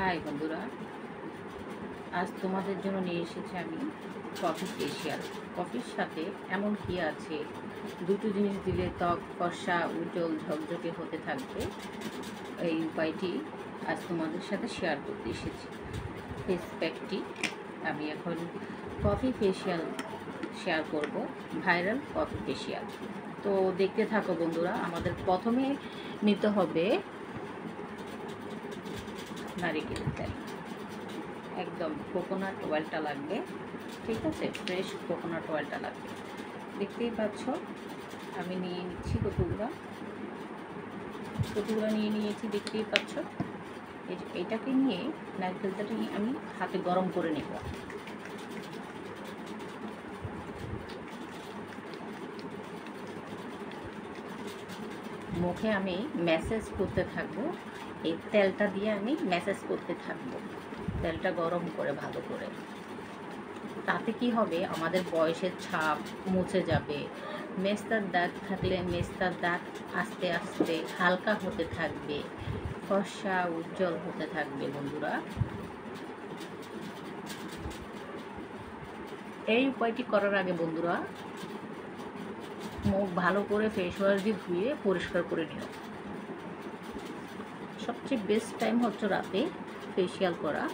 High বন্ধুরা, আজ তোমাদের জন্য নিয়ে এসেছি আমি কফি ফেশিয়াল। কফির সাথে এমন কি আছে, দুটো জিনিস দিলে ত্বক ফর্সা উজ্জ্বল ঝকঝকে হতে থাকবে। এই উপায়টি আজ তোমাদের সাথে শেয়ার করতে এসেছি। ফেস প্যাকটি আমি এখন কফি ফেশিয়াল শেয়ার করব, ভাইরাল কফি ফেশিয়াল। তো দেখতে থাকো বন্ধুরা। আমাদের প্রথমে নিতে হবে নারিকেল তেল, একদম কোকোনাট অয়েলটা লাগবে। ঠিক আছে, ফ্রেশ কোকোনাট অয়েলটা লাগবে। দেখতেই পাচ্ছ আমি নিয়ে নিচ্ছি কতগুলো নিয়ে নিয়েছি, দেখতেই পাচ্ছ। এইটাকে নিয়ে নারকেল তেলটা নিয়ে আমি হাতে গরম করে নেব। মুখে আমি ম্যাসেজ করতে থাকবো, এই তেলটা দিয়ে আমি ম্যাসেজ করতে থাকবো, তেলটা গরম করে ভালো করে। তাতে কি হবে, আমাদের বয়সের ছাপ মুছে যাবে। মেস্তার দাগ থাকলে মেস্তার দাগ আস্তে আস্তে হালকা হতে থাকবে, ফর্সা উজ্জ্বল হতে থাকবে বন্ধুরা। এই উপায়টি করার আগে বন্ধুরা মুখ ভালো করে ফেস ওয়াশ দিয়ে ধুয়ে পরিষ্কার করে নিও। সবচেয়ে বেস্ট টাইম হচ্ছে রাতে ফেসিয়াল করা।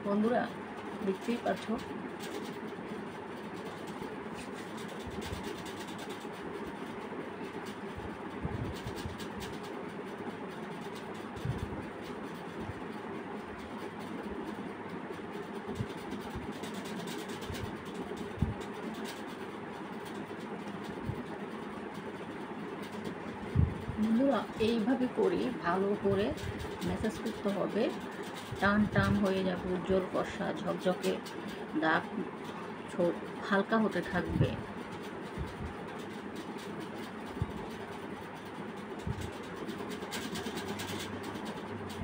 বন্ধুরা দেখতেই পাচ্ছ বন্ধুরা, এইভাবে করে ভালো করে ম্যাসাজ করতে হবে। টান টান হয়ে যাবে, উজ্জ্বল ফর্সা ঝকঝকে দাগ হালকা হতে থাকবে।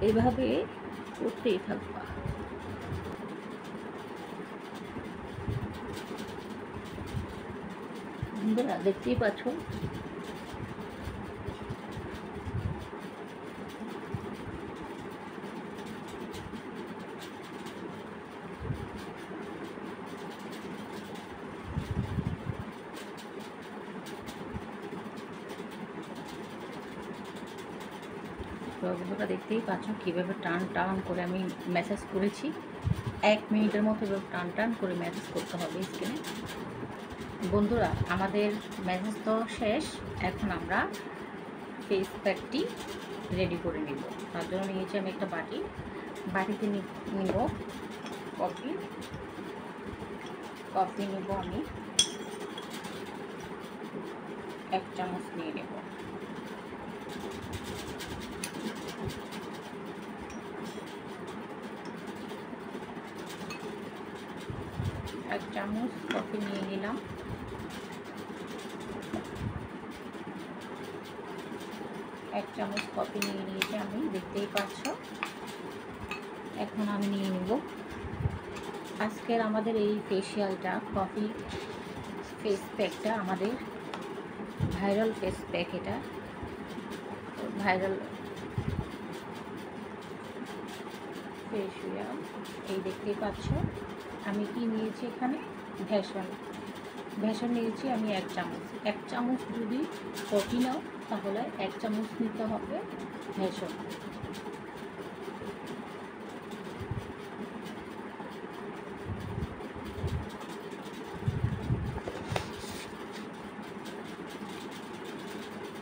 এইভাবে করতেই থাকবা। বন্ধুরা দেখতেই পাচ্ছ বন্ধুরা দেখতেই পাচ্ছ কীভাবে টান টান করে আমি ম্যাসাজ করেছি। 1 মিনিটের মতো এভাবে টান টান করে ম্যাসাজ করতে হবে স্কিনে। বন্ধুরা আমাদের ম্যাসাজ তো শেষ, এখন আমরা ফেস প্যাকটি রেডি করে নিব। তার জন্য নিয়েছি আমি একটা বাটিতে নিব কফি নিব আমি 1 চামচ নিয়ে নেব। এক চামচ কফি নিয়ে নিলাম। এক চামচ কফি নিয়ে নিয়েছি আমি, দেখতেই পাচ্ছ। এখন আমি নিয়ে নেব আজকের আমাদের এই ফেশিয়ালটা, কফি ফেস প্যাকটা আমাদের ভাইরাল ফেস প্যাক। এটা ভাইরাল ফেশিয়াল। এই দেখতেই পাচ্ছ আমি কি নিয়েছি এখানে, ভেষণ নিয়েছি আমি 1 চামচ। 1 চামচ যদি কফি নাও তাহলে 1 চামচ নিতে হবে ভেষণ।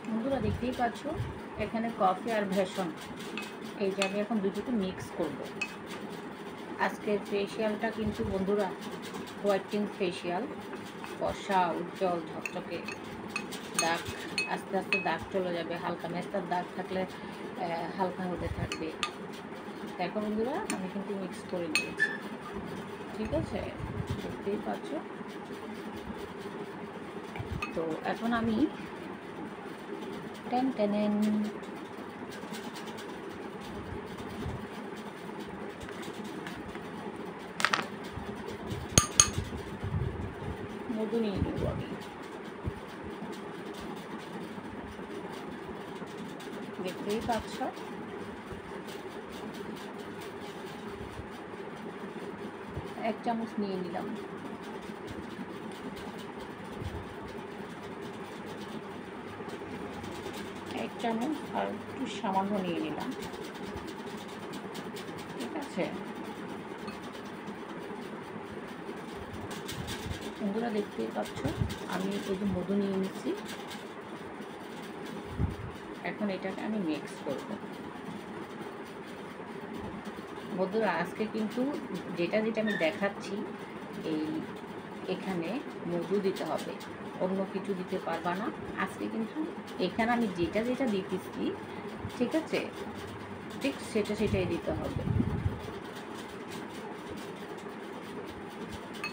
বন্ধুরা দেখতেই পাচ্ছ এখানে কফি আর ভেষণ, এই যে আমি এখন দুটোকে মিক্স করব। আজকের ফেশিয়ালটা কিন্তু বন্ধুরা হোয়াইটিং ফেশিয়াল, ফর্সা উজ্জ্বল ঝকঝকে দাগ আস্তে আস্তে দাগ চলে যাবে, হালকা মেস্তার দাগ থাকলে হালকা হতে থাকবে। দেখো বন্ধুরা আমি কিন্তু মিক্স করে দিয়েছি, ঠিক আছে, দেখতেই পাচ্ছ। তো এখন আমি টেন মধু নিয়ে নেব আমি। দেখতেই পাচ্ছ, এক চামচ নিয়ে নিলাম। এক চামচ আর একটু সামান্য নিয়ে নিলাম, ঠিক আছে বন্ধুরা। দেখতেই পাচ্ছ আমি এই যে মধু নিয়ে নিচ্ছি, এখন এটাকে আমি মিক্স করব। বন্ধুরা আজকে কিন্তু যেটা আমি দেখাচ্ছি, এখানে মধু দিতে হবে, অন্য কিছু দিতে পারবা না। আজকে কিন্তু এখানে আমি যেটা দিতেছি, ঠিক আছে, ঠিক সেটাই দিতে হবে।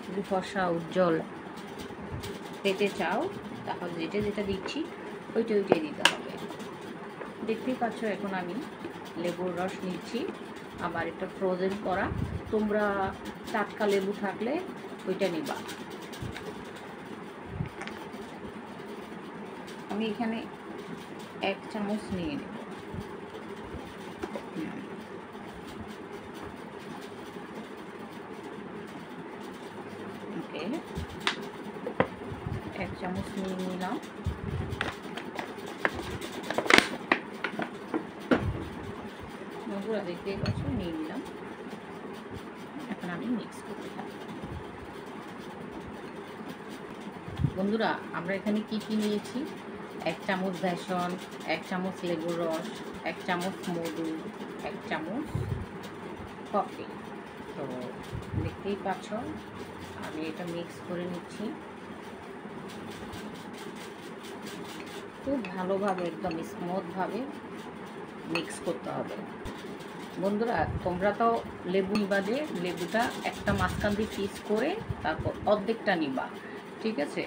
যদি ফর্সা উজ্জ্বল পেতে চাও তাহলে যেটা দিচ্ছি ওইটাই দিতে হবে। দেখতেই পাচ্ছ এখন আমি লেবুর রস নিচ্ছি, আমার এটা ফ্রোজেন করা। তোমরা টাটকা লেবু থাকলে ওইটা নিবা। আমি এখানে এক চামচ নিয়ে নেব। ওকে, এক চামচ নিয়ে নিলাম। বন্ধুরা দেখতেই পাচ্ছ নিয়ে নিলাম। এখন আমি মিক্স করতে থাকি। বন্ধুরা আমরা এখানে কি নিয়েছি, এক চামচ বেসন, এক চামচ লেবুর রস, এক চামচ মধু, এক চামচ কফি। তো দেখতেই পাচ্ছ আমি এটা মিক্স করে নিচ্ছি খুব ভালোভাবে, একদম স্মুথভাবে মিক্স করতে হবে। বন্ধুরা তোমরা তো লেবু নিবা, যে লেবুটা একটা মাঝখান দিয়ে পিস করে তারপর অর্ধেকটা নিবা, ঠিক আছে।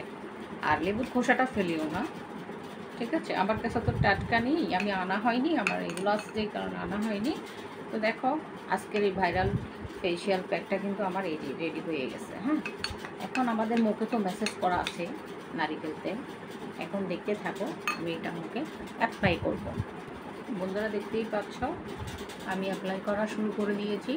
আর লেবুর খোসাটা ফেলিও না, ঠিক আছে। আমার কাছে তো টাটকা নেই, আমি আনা হয়নি, আমার এগুলো আসছে এই কারণে আনা হয়নি। তো দেখো আজকের এই ভাইরাল ফেসিয়াল প্যাকটা কিন্তু আমার এই যে রেডি হয়ে গেছে। হ্যাঁ, এখন আমাদের মুখে তো মেসেজ করা আছে নারিকেল তেল। এখন দেখতে থাকো, আমি এটা মুখে অ্যাপ্লাই করব। বন্ধুরা দেখতেই পাচ্ছ আমি অ্যাপ্লাই করা শুরু করে দিয়েছি।